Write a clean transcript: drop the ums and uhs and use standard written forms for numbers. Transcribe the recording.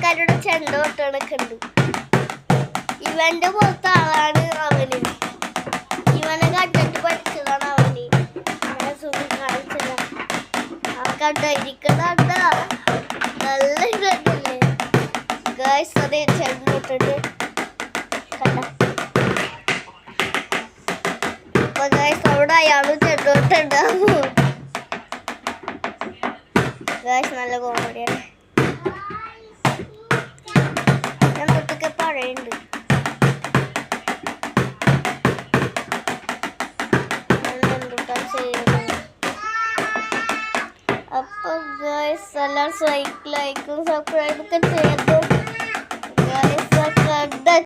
ആൾക്കാരുടെ ചെണ്ട കൊട്ടണൊക്കെ ഉണ്ട്. ഇവന്റെ പുറത്തെ ആളാണ് അവന്. ഇവനെ കണ്ടിട്ട് പഠിച്ചതാണ് അവന്. അങ്ങനെ സുഖം കാണിച്ചത് ആ കണ്ടിരിക്കണ നല്ല ഇതല്ലേ ഗൈസ്. അതേ ചെണ്ട കൊട്ടിട്ട് കണ്ട. അപ്പൊ ഗൈസ് അവിടെ അയാളും ചെണ്ട കൊട്ടുണ്ടാവും. ഗൈസ് നല്ല കോമഡിയാണ്. ഞാൻ തൊട്ടൊക്കെ പറയുന്നുണ്ട്. അപ്പൊ ഗൈസ് എല്ലാവരും ലൈക്കും സബ്സ്ക്രൈബ് ഒക്കെ ചെയ്തു.